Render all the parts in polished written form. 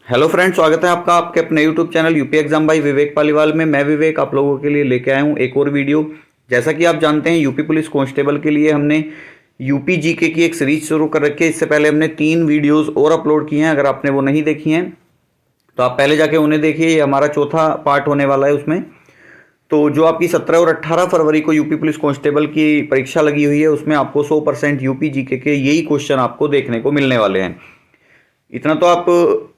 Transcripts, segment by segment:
Hello friends, स्वागत है आपका आपके अपने YouTube channel UP exam by Vivek Paliwal में। मैं विवेक आप लोगों के लिए लेके आया हूँ एक और वीडियो। जैसा कि आप जानते हैं, यूपी पुलिस कांस्टेबल के लिए हमने यूपी जीके की एक सीरीज शुरू कर रखी है। इससे पहले हमने 3 वीडियोस और अपलोड किए हैं। अगर आपने वो नहीं देखी हैं तो आप पहले जाके उन्हें देखिए। ये हमारा चौथा पार्ट होने वाला है उसमें। तो जो आपकी 17 और 18 फरवरी को यूपी पुलिस कांस्टेबल की परीक्षा लगी हुई है, उसमें आपको 100% यूपी जीके के यही क्वेश्चन आपको देखने को मिलने वाले हैं। इतना तो आप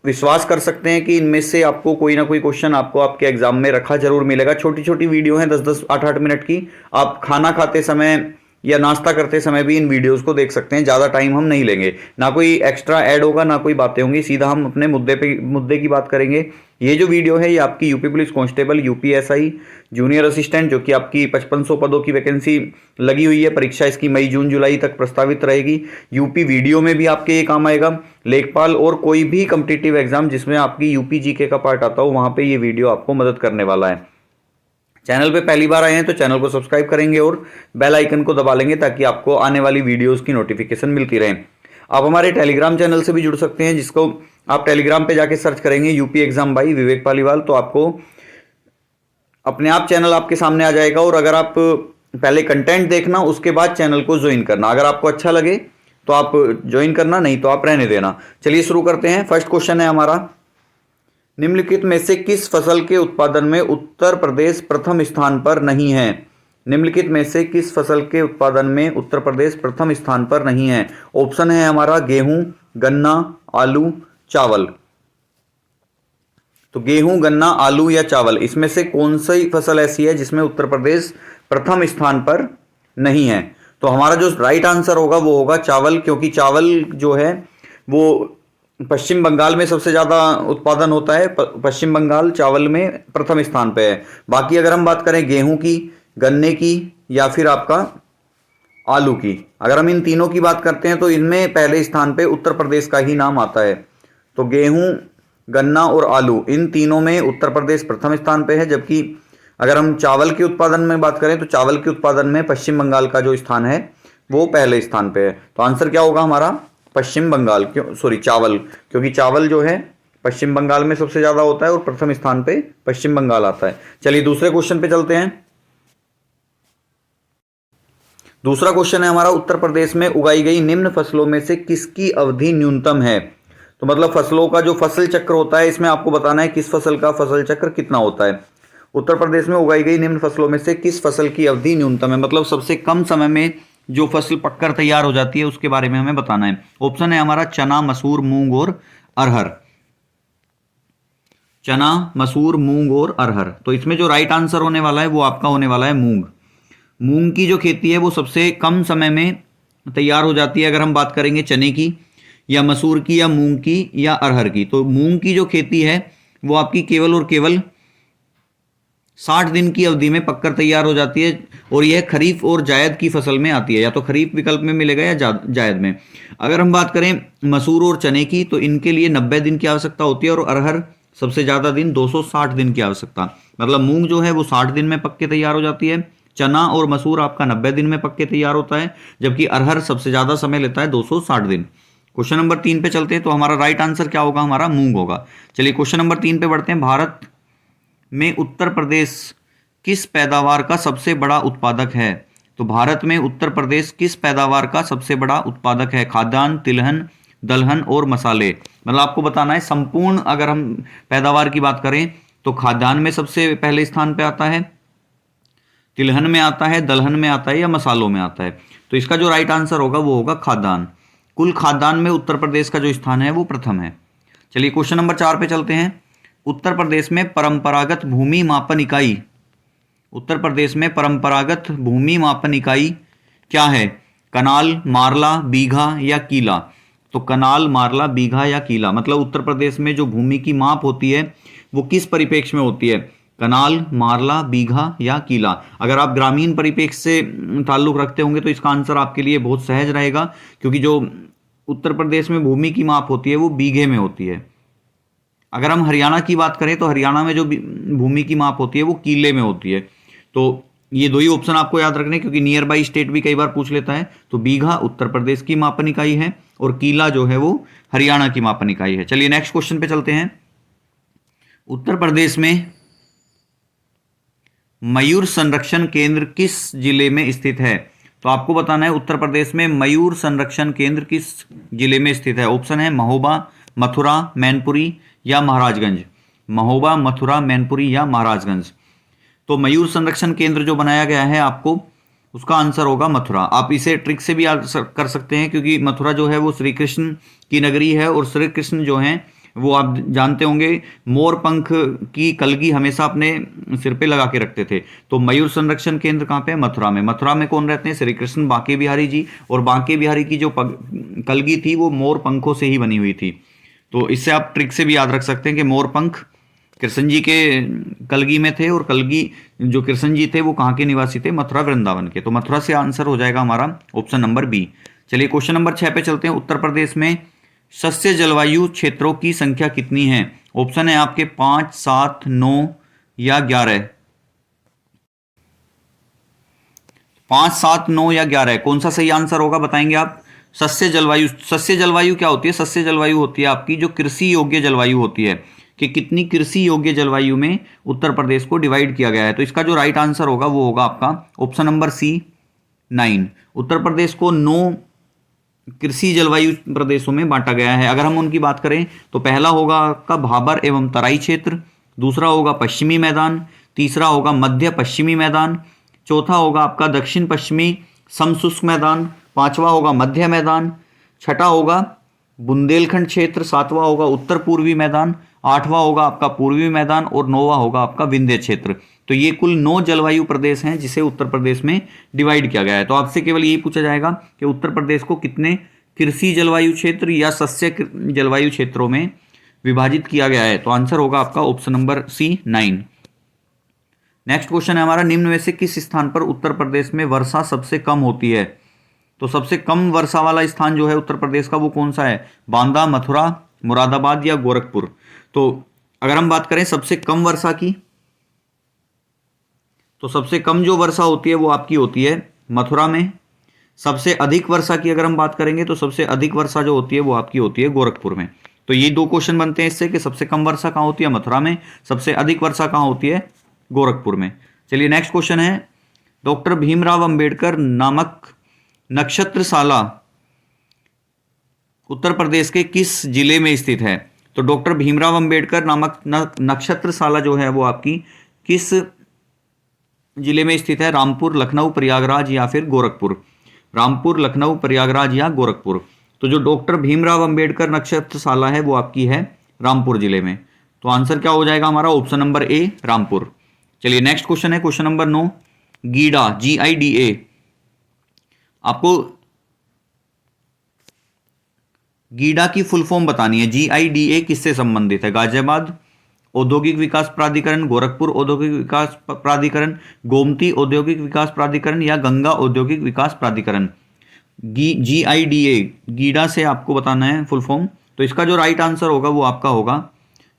विश्वास कर सकते हैं कि इनमें से आपको कोई ना कोई क्वेश्चन आपको आपके एग्जाम में रखा जरूर मिलेगा। छोटी छोटी वीडियो हैं, 10-10 8-8 मिनट की। आप खाना खाते समय या नाश्ता करते समय भी इन वीडियोस को देख सकते हैं। ज़्यादा टाइम हम नहीं लेंगे, ना कोई एक्स्ट्रा ऐड होगा ना कोई बातें होंगी। सीधा हम अपने मुद्दे की बात करेंगे। ये जो वीडियो है ये आपकी UP police constable, UPSI, junior assistant, जो कि आपकी 5500 पदों की वैकेंसी लगी हुई है। परीक्षा इसकी मई जून जुलाई तक प्रस्तावित रहेगी। यूपी वीडियो में भी आपके ये काम आएगा। लेखपाल और कोई भी कम्पिटिटिव एग्जाम जिसमें आपकी यूपी जीके का पार्ट आता हो, वहां पे ये वीडियो आपको मदद करने वाला है। चैनल पे पहली बार आए हैं तो चैनल को सब्सक्राइब करेंगे और बेल आइकन को दबा लेंगे ताकि आपको आने वाली वीडियोस की नोटिफिकेशन मिलती रहे। आप हमारे टेलीग्राम चैनल से भी जुड़ सकते हैं, जिसको आप टेलीग्राम पे जाके सर्च करेंगे UP exam by Vivek Paliwal, तो आपको अपने आप चैनल आपके सामने आ जाएगा। और अगर आप पहले कंटेंट देखना, उसके बाद चैनल को ज्वाइन करना। अगर आपको अच्छा लगे तो आप ज्वाइन करना, नहीं तो आप रहने देना। चलिए शुरू करते हैं। फर्स्ट क्वेश्चन है हमारा, निम्नलिखित में से किस फसल के उत्पादन में उत्तर प्रदेश प्रथम स्थान पर नहीं है? निम्नलिखित में से किस फसल के उत्पादन में उत्तर प्रदेश प्रथम स्थान पर नहीं है? ऑप्शन है हमारा गेहूं, गन्ना, आलू, चावल। तो गेहूं, गन्ना, आलू या चावल, इसमें से कौन सी फसल ऐसी है जिसमें उत्तर प्रदेश प्रथम स्थान पर नहीं है? तो हमारा जो राइट आंसर होगा वो होगा चावल, क्योंकि चावल जो है वो पश्चिम बंगाल में सबसे ज्यादा उत्पादन होता है। पश्चिम बंगाल चावल में प्रथम स्थान पे है। बाकी अगर हम बात करें गेहूं की, गन्ने की या फिर आपका आलू की, अगर हम इन तीनों की बात करते हैं तो इनमें पहले स्थान पे उत्तर प्रदेश का ही नाम आता है। तो गेहूं, गन्ना और आलू, इन तीनों में उत्तर प्रदेश प्रथम स्थान पे है। जबकि अगर हम चावल के उत्पादन में बात करें तो चावल के उत्पादन में पश्चिम बंगाल का जो स्थान है वो पहले स्थान पे है। तो आंसर क्या होगा हमारा? पश्चिम बंगाल, क्यों सॉरी चावल, क्योंकि चावल जो है पश्चिम बंगाल में सबसे ज्यादा होता है और प्रथम स्थान पे पश्चिम बंगाल आता है। चलिए दूसरे क्वेश्चन पे चलते हैं। दूसरा क्वेश्चन है हमारा, उत्तर प्रदेश में उगाई गई निम्न फसलों में से किसकी अवधि न्यूनतम है? तो मतलब फसलों का जो फसल चक्र होता है, इसमें आपको बताना है किस फसल का फसल चक्र कितना होता है। उत्तर प्रदेश में उगाई गई निम्न फसलों में से किस फसल की अवधि न्यूनतम है, मतलब सबसे कम समय में जो फसल पककर तैयार हो जाती है उसके बारे में हमें बताना है। ऑप्शन है हमारा चना, मसूर, मूंग और अरहर। चना, मसूर, मूंग और अरहर। तो इसमें जो राइट आंसर होने वाला है वो आपका होने वाला है मूंग। मूंग की जो खेती है वो सबसे कम समय में तैयार हो जाती है। अगर हम बात करेंगे चने की या मसूर की या मूंग की या अरहर की, तो मूंग की जो खेती है वो आपकी केवल और केवल 60 दिन की अवधि में पककर तैयार हो जाती है। और यह खरीफ और जायद की फसल में आती है, या तो खरीफ विकल्प में मिलेगा या जायद में। अगर हम बात करें मसूर और चने की, तो इनके लिए 90 दिन की आवश्यकता होती है और अरहर सबसे ज़्यादा दिन 260 दिन की आवश्यकता। मतलब मूंग जो है वो 60 दिन में पक के तैयार हो जाती है, चना और मसूर आपका 90 दिन में पक के तैयार होता है, जबकि अरहर सबसे ज़्यादा समय लेता है 260 दिन। क्वेश्चन नंबर 3 पे चलते हैं। तो हमारा राइट आंसर क्या होगा? हमारा मूंग होगा। चलिए क्वेश्चन नंबर 3 पे बढ़ते हैं। भारत में उत्तर प्रदेश किस पैदावार का सबसे बड़ा उत्पादक है? तो भारत में उत्तर प्रदेश किस पैदावार का सबसे बड़ा उत्पादक है? खाद्यान्न, तिलहन, दलहन और मसाले। मतलब आपको बताना है संपूर्ण, अगर हम पैदावार की बात करें तो खाद्यान्न में सबसे पहले स्थान पे आता है, तिलहन में आता है, दलहन में आता है या मसालों में आता है। तो इसका जो राइट आंसर होगा वो होगा खाद्यान्न। कुल खाद्यान्न में उत्तर प्रदेश का जो स्थान है वो प्रथम है। चलिए क्वेश्चन नंबर 4 पे चलते हैं। उत्तर प्रदेश में परंपरागत भूमि मापन इकाई, उत्तर प्रदेश में परंपरागत भूमि मापन इकाई क्या है? कनाल, मारला, बीघा या कीला। तो कनाल, मारला, बीघा या कीला, मतलब उत्तर प्रदेश में जो भूमि की माप होती है वो किस परिप्रेक्ष्य में होती है? कनाल, मारला, बीघा या कीला। अगर आप ग्रामीण परिप्रेक्ष्य से ताल्लुक रखते होंगे तो इसका आंसर आपके लिए बहुत सहज रहेगा, क्योंकि जो उत्तर प्रदेश में भूमि की माप होती है वो बीघे में होती है। अगर हम हरियाणा की बात करें तो हरियाणा में जो भूमि की माप होती है वो कीले में होती है। तो ये दो ही ऑप्शन आपको याद रखने, क्योंकि नियर बाई स्टेट भी कई बार पूछ लेता है। तो बीघा उत्तर प्रदेश की मापन इकाई है और किला जो है वो हरियाणा की मापन इकाई है। चलिए नेक्स्ट क्वेश्चन पे चलते हैं। उत्तर प्रदेश में मयूर संरक्षण केंद्र किस जिले में स्थित है? तो आपको बताना है उत्तर प्रदेश में मयूर संरक्षण केंद्र किस जिले में स्थित है। ऑप्शन है महोबा, मथुरा, मैनपुरी या महाराजगंज। महोबा, मथुरा, मैनपुरी या महाराजगंज। तो मयूर संरक्षण केंद्र जो बनाया गया है आपको, उसका आंसर होगा मथुरा। आप इसे ट्रिक से भी याद कर सकते हैं, क्योंकि मथुरा जो है वो श्री कृष्ण की नगरी है और श्री कृष्ण जो हैं वो आप जानते होंगे मोर पंख की कलगी हमेशा अपने सिर पे लगा के रखते थे। तो मयूर संरक्षण केंद्र कहाँ पे है? मथुरा में। मथुरा में कौन रहते हैं? श्री कृष्ण बांके बिहारी जी। और बांके बिहारी की जो कलगी थी वो मोर पंखों से ही बनी हुई थी। तो इससे आप ट्रिक से भी याद रख सकते हैं कि मोर पंख कृष्ण जी के कलगी में थे और कलगी जो कृष्ण जी थे वो कहाँ के निवासी थे? मथुरा वृंदावन के। तो मथुरा से आंसर हो जाएगा हमारा ऑप्शन नंबर बी। चलिए क्वेश्चन नंबर 6 पे चलते हैं। उत्तर प्रदेश में सस्य जलवायु क्षेत्रों की संख्या कितनी है? ऑप्शन है आपके 5, 7, 9 या 11। 5, 7, 9 या 11 कौन सा सही आंसर होगा बताएंगे आप? सस्य जलवायु क्या होती है? सस्य जलवायु होती है आपकी जो कृषि योग्य जलवायु होती है, कि कितनी कृषि योग्य जलवायु में उत्तर प्रदेश को डिवाइड किया गया है। तो इसका जो राइट आंसर होगा वो होगा आपका option number C, 9। Uttar Pradesh को 9 कृषि जलवायु प्रदेशों में बांटा गया है। अगर हम उनकी बात करें तो पहला होगा आपका भाबर एवं तराई क्षेत्र, दूसरा होगा पश्चिमी मैदान, तीसरा होगा मध्य पश्चिमी मैदान, चौथा होगा आपका दक्षिण पश्चिमी समशुष्क मैदान, पांचवा होगा मध्य मैदान, छठा होगा बुंदेलखंड क्षेत्र, सातवां होगा उत्तर पूर्वी मैदान, आठवां होगा आपका पूर्वी मैदान और नौवां होगा आपका विंध्य क्षेत्र। तो ये कुल 9 जलवायु प्रदेश हैं जिसे उत्तर प्रदेश में डिवाइड किया गया है। तो आपसे केवल यही पूछा जाएगा कि उत्तर प्रदेश को कितने कृषि जलवायु क्षेत्र या सस्य जलवायु क्षेत्रों में विभाजित किया गया है। तो आंसर होगा आपका option number C, 9। Next question है हमारा, निम्न में से किस स्थान पर उत्तर प्रदेश में वर्षा सबसे कम होती है? तो सबसे कम वर्षा वाला स्थान जो है उत्तर प्रदेश का वो कौन सा है? बांदा, मथुरा, मुरादाबाद या गोरखपुर। तो अगर हम बात करें सबसे कम वर्षा की, तो सबसे कम जो वर्षा होती है वो आपकी होती है मथुरा में। सबसे अधिक वर्षा की अगर हम बात करेंगे तो सबसे अधिक वर्षा जो होती है वो आपकी होती है गोरखपुर में। तो ये 2 क्वेश्चन बनते हैं इससे कि सबसे कम वर्षा कहाँ होती है? मथुरा में। सबसे अधिक वर्षा कहाँ होती है? गोरखपुर में। चलिए नेक्स्ट क्वेश्चन है, डॉक्टर भीमराव अंबेडकर नामक नक्षत्रशाला उत्तर प्रदेश के किस जिले में स्थित है? तो डॉक्टर भीमराव अंबेडकर नामक नक्षत्रशाला जो है वो आपकी किस जिले में स्थित है? रामपुर, लखनऊ, प्रयागराज या फिर गोरखपुर। रामपुर, लखनऊ, प्रयागराज या गोरखपुर। तो जो डॉक्टर भीमराव अंबेडकर नक्षत्रशाला है वो आपकी है रामपुर जिले में। तो आंसर क्या हो जाएगा हमारा? Option number A, Rampur. चलिए नेक्स्ट क्वेश्चन है क्वेश्चन नंबर 9, गीडा, GIDA। आपको गीडा की फुल फॉर्म बतानी है। GIDA किससे संबंधित है? गाजियाबाद औद्योगिक विकास प्राधिकरण, गोरखपुर औद्योगिक विकास प्राधिकरण, गोमती औद्योगिक विकास प्राधिकरण या गंगा औद्योगिक विकास प्राधिकरण। GIDA, गीडा से आपको बताना है फुल फॉर्म। तो इसका जो राइट आंसर होगा वो आपका होगा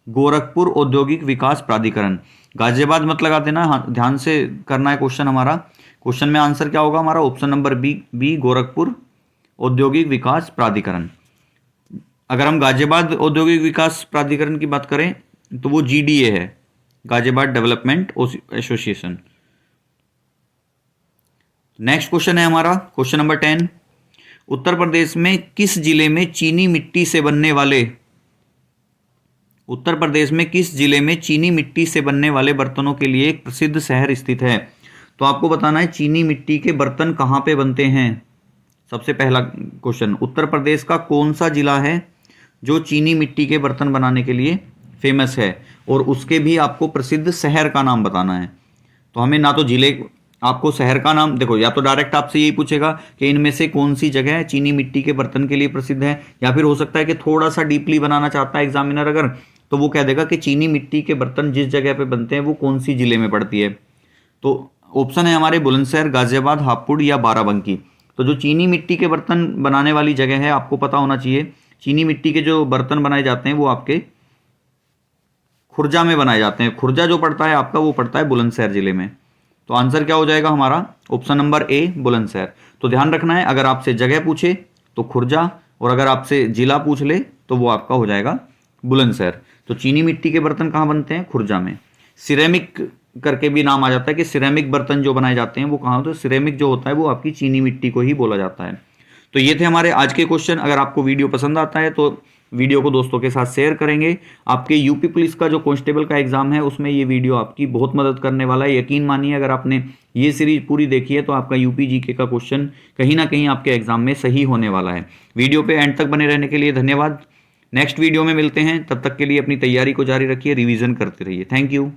गोरखपुर औद्योगिक विकास प्राधिकरण। गाजियाबाद मत लगा देना, ध्यान से करना है क्वेश्चन हमारा। क्वेश्चन में आंसर क्या होगा हमारा? ऑप्शन नंबर बी, गोरखपुर औद्योगिक विकास प्राधिकरण। अगर हम गाजियाबाद औद्योगिक विकास प्राधिकरण की बात करें तो वो GDA है, Ghaziabad development association. Next question है हमारा क्वेश्चन नंबर 10, उत्तर प्रदेश में किस जिले में चीनी मिट्टी से बनने वाले उत्तर प्रदेश में किस जिले में चीनी मिट्टी से बनने वाले बर्तनों के लिए एक प्रसिद्ध शहर स्थित है? तो आपको बताना है चीनी मिट्टी के बर्तन कहाँ पे बनते हैं। सबसे पहला क्वेश्चन, उत्तर प्रदेश का कौन सा जिला है जो चीनी मिट्टी के बर्तन बनाने के लिए फेमस है, और उसके भी आपको प्रसिद्ध शहर का नाम बताना है। तो हमें ना तो जिले, आपको शहर का नाम, देखो या तो डायरेक्ट आपसे यही पूछेगा कि इनमें से कौन सी जगह चीनी मिट्टी के बर्तन के लिए प्रसिद्ध है, या फिर हो सकता है कि थोड़ा सा डीपली बनाना चाहता है एग्जामिनर अगर, तो वो कह देगा कि चीनी मिट्टी के बर्तन जिस जगह पे बनते हैं वो कौन सी जिले में पड़ती है। तो ऑप्शन है हमारे बुलंदशहर, गाजियाबाद, हापुड़ या बाराबंकी। तो जो चीनी मिट्टी के बर्तन बनाने वाली जगह है आपको पता होना चाहिए, चीनी मिट्टी के जो बर्तन बनाए जाते हैं वो आपके खुर्जा में बनाए जाते हैं। खुर्जा जो पड़ता है आपका वो पड़ता है बुलंदशहर जिले में। तो आंसर क्या हो जाएगा हमारा? Option number A Bulandshahr. तो ध्यान रखना है, अगर आपसे जगह पूछे तो खुर्जा, और अगर आपसे जिला पूछ ले तो वो आपका हो जाएगा बुलंदशहर। तो चीनी मिट्टी के बर्तन कहाँ बनते हैं? खुर्जा में। सिरेमिक करके भी नाम आ जाता है कि सिरेमिक बर्तन जो बनाए जाते हैं वो कहाँ होते हैं? सिरेमिक जो होता है वो आपकी चीनी मिट्टी को ही बोला जाता है। तो ये थे हमारे आज के क्वेश्चन। अगर आपको वीडियो पसंद आता है तो वीडियो को दोस्तों के साथ शेयर करेंगे। आपके यूपी पुलिस का जो कांस्टेबल का एग्जाम है उसमें ये वीडियो आपकी बहुत मदद करने वाला है। यकीन मानिए, अगर आपने ये सीरीज पूरी देखी है तो आपका यूपी जीके का क्वेश्चन कहीं ना कहीं आपके एग्जाम में सही होने वाला है। वीडियो पे एंड तक बने रहने के लिए धन्यवाद। नेक्स्ट वीडियो में मिलते हैं, तब तक के लिए अपनी तैयारी को जारी रखिए, रिवीजन करते रहिए। Thank you.